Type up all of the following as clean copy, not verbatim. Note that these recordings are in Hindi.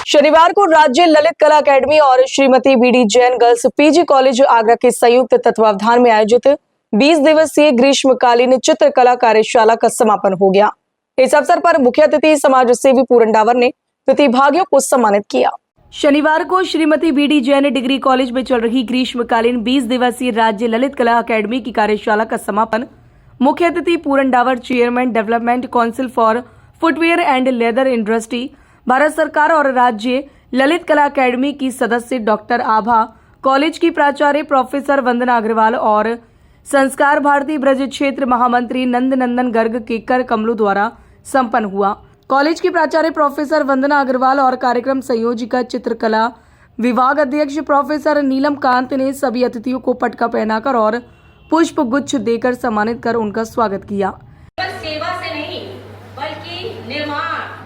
शनिवार को राज्य ललित कला अकेडमी और Shrimati BD Jain girls PG college Agra के संयुक्त तत्वावधान में आयोजित 20 दिवसीय ग्रीष्मकालीन चित्रकला कार्यशाला का समापन हो गया। इस अवसर पर मुख्य अतिथि समाज सेवी पूरन डावर ने प्रतिभागियों को सम्मानित किया। शनिवार को Shrimati BD Jain degree college में चल रही ग्रीष्मकालीन 20 दिवसीय राज्य ललित कला अकेडमी की कार्यशाला का समापन मुख्य अतिथि Puran Dawar, chairman development council for footwear and leather industry, Bharat सरकार और राज्य ललित कला अकेडमी की सदस्य डॉक्टर आभा, कॉलेज की प्राचार्य प्रोफेसर वंदना अग्रवाल और संस्कार भारती ब्रज क्षेत्र महामंत्री नंद नंदन गर्ग केकर कमलू द्वारा संपन्न हुआ। कॉलेज की प्राचार्य प्रोफेसर वंदना अग्रवाल और कार्यक्रम संयोजिका चित्रकला विभाग अध्यक्ष प्रोफेसर नीलम कांत ने सभी अतिथियों को पटका पहनाकर और पुष्प गुच्छ देकर सम्मानित कर उनका स्वागत किया। सेवा से नहीं बल्कि निर्माण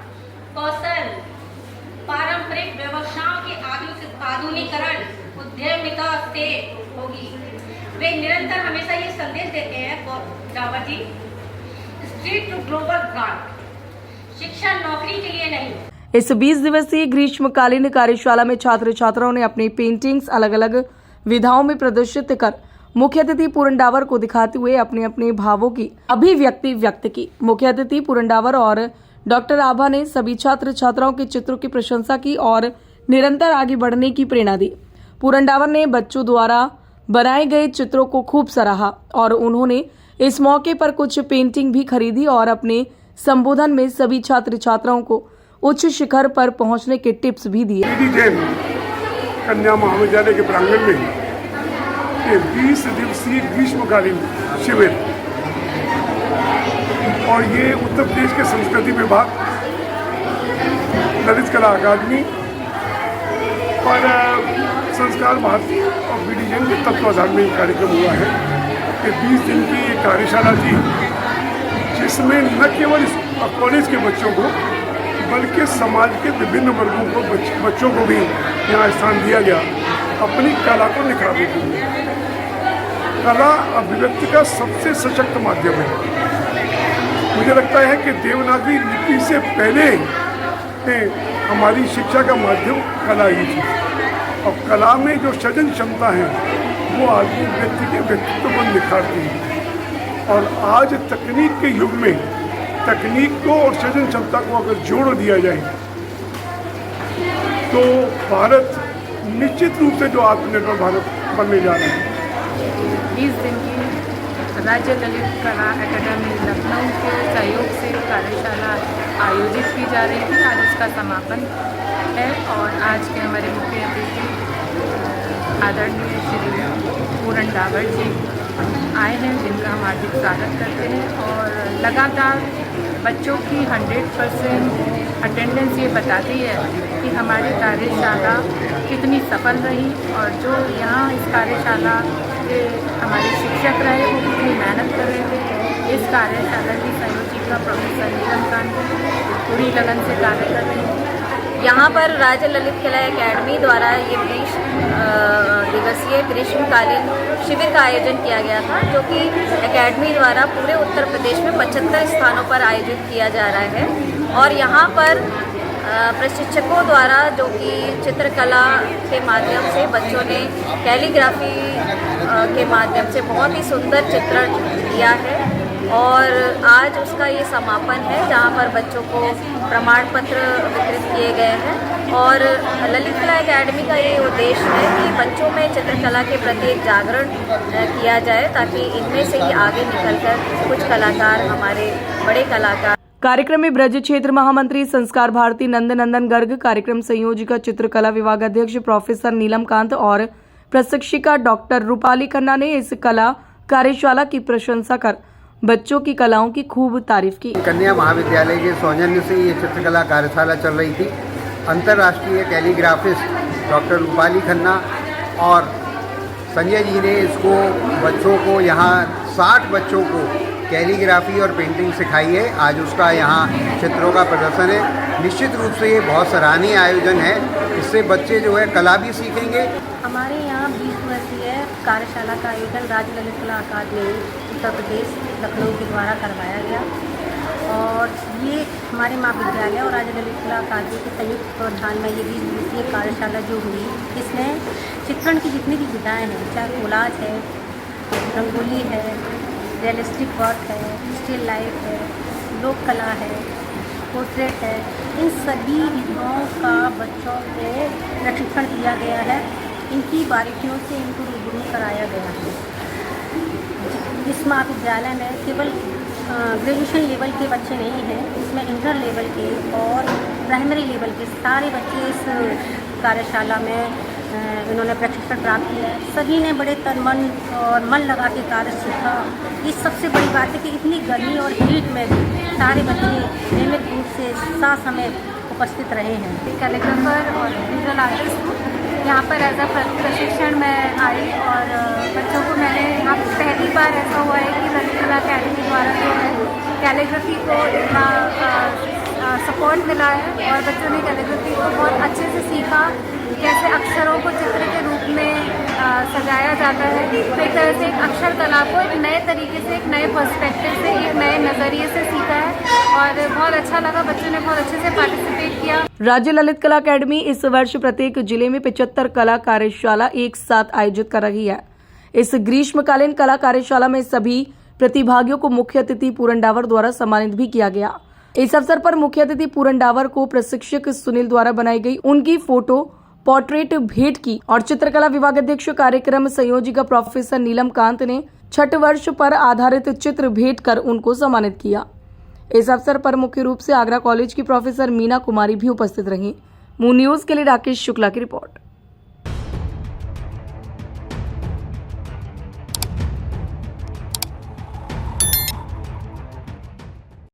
कौशल, पारंपरिक व्यवसायों के आधुनिकीकरण, उद्यमिता से होगी। वे निरंतर हमेशा ये संदेश देते हैं डावर जी, स्ट्रीट टू ग्लोबल ब्रांड, शिक्षा नौकरी के लिए नहीं। इस 20 दिवसीय ग्रीष्मकालीन कार्यशाला में छात्र छात्राओं ने अपनी पेंटिंग्स अलग अलग विधाओं में प्रदर्शित कर मुख्य अतिथि पूरन डावर को दिखाते हुए अपने अपने भावों की अभिव्यक्ति व्यक्त की। मुख्य अतिथि पूरन डावर और डॉक्टर आभा ने सभी छात्र छात्राओं के चित्रों की प्रशंसा की और निरंतर आगे बढ़ने की प्रेरणा दी। पूरन डावर ने बच्चों द्वारा बनाए गए चित्रों को खूब सराहा और उन्होंने इस मौके पर कुछ पेंटिंग भी खरीदी और अपने संबोधन में सभी छात्र छात्राओं को उच्च शिखर पर पहुंचने के टिप्स भी दिए। बीडी जैन कन्या महाविद्यालय के प्रांगण में 20 दिवसीय ग्रीष्मकालीन शिविर और ये उत्तर प्रदेश के संस्कृति विभाग, ललित कला अकादमी और संस्कार भारती और बीडी जैन के तत्वाधान में कार्यक्रम हुआ है। ये 20 दिन की ये कार्यशाला थी जिसमें न केवल कॉलेज के बच्चों को बल्कि समाज के विभिन्न वर्गों को बच्चों को भी यहाँ स्थान दिया गया अपनी कला को निखारने के लिए। कला अभिव्यक्ति का सबसे सशक्त माध्यम है। मुझे लगता है कि देवनागरी लिपि से पहले हमारी शिक्षा का माध्यम कला ही थी और कला में जो सृजन क्षमता है वो आदमी व्यक्ति के व्यक्तित्व को निखारती है। और आज तकनीक के युग में तकनीक को और सृजन क्षमता को अगर जोड़ दिया जाए तो भारत निश्चित रूप से जो आत्मनिर्भर भारत बनने जा रहा है। 20 दिन की राज्य ललित कला अकेडमी लखनऊ के सहयोग से कार्यशाला आयोजित की जा रही थी। आज उसका समापन है और आज के हमारे मुख्य अतिथि आदरणीय श्री पूरन डावर जी आए हैं, जिनका हम हार्दिक स्वागत करते हैं। और लगातार बच्चों की 100% अटेंडेंस ये बताती है कि हमारी कार्यशाला कितनी सफल रही और जो यहाँ इस कार्यशाला के हमारे शिक्षक रहे वो कितनी मेहनत कर रहे थे। इस कार्यशाला की संयोजिका प्रोफेसर नीलम कांत पूरी लगन से कार्य कर रही हैं। यहाँ पर राज्य ललित कला अकेडमी द्वारा ये 20 दिवसीय ग्रीष्मकालीन शिविर का आयोजन किया गया था, जो कि अकेडमी द्वारा पूरे उत्तर प्रदेश में 75 स्थानों पर आयोजित किया जा रहा है। और यहाँ पर प्रशिक्षकों द्वारा जो कि चित्रकला के माध्यम से बच्चों ने कैलीग्राफी के माध्यम से बहुत ही सुंदर चित्रण दिया है और आज उसका ये समापन है जहाँ पर बच्चों को प्रमाण पत्र वितरित किए गए हैं। और ललित कला अकेडमी का ये उद्देश्य है कि बच्चों में चित्रकला के प्रति एक जागरण किया जाए ताकि इनमें से ही आगे निकलकर कुछ कलाकार, हमारे बड़े कलाकार। कार्यक्रम में ब्रज क्षेत्र महामंत्री संस्कार भारती नंद नंदन गर्ग, कार्यक्रम संयोजिका चित्रकला विभाग अध्यक्ष प्रोफेसर नीलम कांत और प्रशिक्षिका डॉक्टर रूपाली खन्ना ने इस कला कार्यशाला की प्रशंसा कर बच्चों की कलाओं की खूब तारीफ की। कन्या महाविद्यालय के सौजन्य से ये चित्रकला कार्यशाला चल रही थी। अंतर्राष्ट्रीय कैलीग्राफिस्ट डॉक्टर रूपाली खन्ना और संजय जी ने इसको बच्चों को यहाँ 60 बच्चों को कैलीग्राफी और पेंटिंग सिखाई है। आज उसका यहाँ चित्रों का प्रदर्शन है। निश्चित रूप से ये बहुत सराहनीय आयोजन है। इससे बच्चे जो है कला भी सीखेंगे। हमारे यहाँ 20 दिवसीय कार्यशाला का आयोजन राज्य ललित कला अकादमी उत्तर प्रदेश लखनऊ के द्वारा करवाया गया और ये हमारे महाविद्यालय और राजा ललित कला अकादमी के संयुक्त तत्वावधान में ये 20 दिवसीय कार्यशाला जो हुई, इसमें चित्रण की जितनी भी विधाएँ हैं, चाहे कोलाज है, रंगोली है, रियलिस्टिक वर्क है, स्टिल लाइफ है, लोक कला है, पोर्ट्रेट है, इन सभी विधाओं का बच्चों को प्रशिक्षण दिया गया है। इनकी बारीकियों से इनको रूबरू कराया गया है। इस महाविद्यालय में केवल ग्रेजुएशन लेवल के बच्चे नहीं हैं, इसमें इंटर लेवल के और प्राइमरी लेवल के सारे बच्चे इस कार्यशाला में इन्होंने प्रशिक्षण प्राप्त किया है। सभी ने बड़े तन मन और मन लगा के कार्य सीखा। ये सबसे बड़ी बात है कि इतनी गर्मी और हीट में भी सारे बच्चे नियमित रूप से समय उपस्थित रहे हैं। कैलीग्राफर और डिजिटल आर्टिस्ट हूँ। यहाँ पर एज अ प्रशिक्षण में आई और बच्चों को मैंने यहाँ पहली बार ऐसा हुआ है कि ललित कला अकेडमी द्वारा जो है कैलीग्राफी को इतना सपोर्ट मिला है और बच्चों ने कैलीग्राफी को बहुत अच्छे से सीखा, कैसे अक्षरों को चित्र के रूप में सजाया जाता है। तो एक तरह से एक अक्षर कला को एक नए तरीके से, एक नए पर्सपेक्टिव से, एक नए नज़रिए से सीखा है और बहुत अच्छा लगा। बच्चों ने बहुत अच्छे से पार्टिसिपेट किया। राज्य ललित कला अकेडमी इस वर्ष प्रत्येक जिले में 75 कला कार्यशाला एक साथ आयोजित कर रही है। इस ग्रीष्मकालीन कला कार्यशाला में सभी प्रतिभागियों को मुख्य अतिथि पूरन डावर द्वारा सम्मानित भी किया गया। इस अवसर पर मुख्य अतिथि पूरन डावर को प्रशिक्षक सुनील द्वारा बनाई गई उनकी फोटो पोर्ट्रेट भेंट की और चित्रकला विभाग अध्यक्ष कार्यक्रम संयोजिका प्रोफेसर नीलम कांत ने छठ वर्ष पर आधारित चित्र भेंट कर उनको सम्मानित किया। इस अवसर पर मुख्य रूप से आगरा कॉलेज की प्रोफेसर मीना कुमारी भी उपस्थित रहीं। मून न्यूज के लिए राकेश शुक्ला की रिपोर्ट।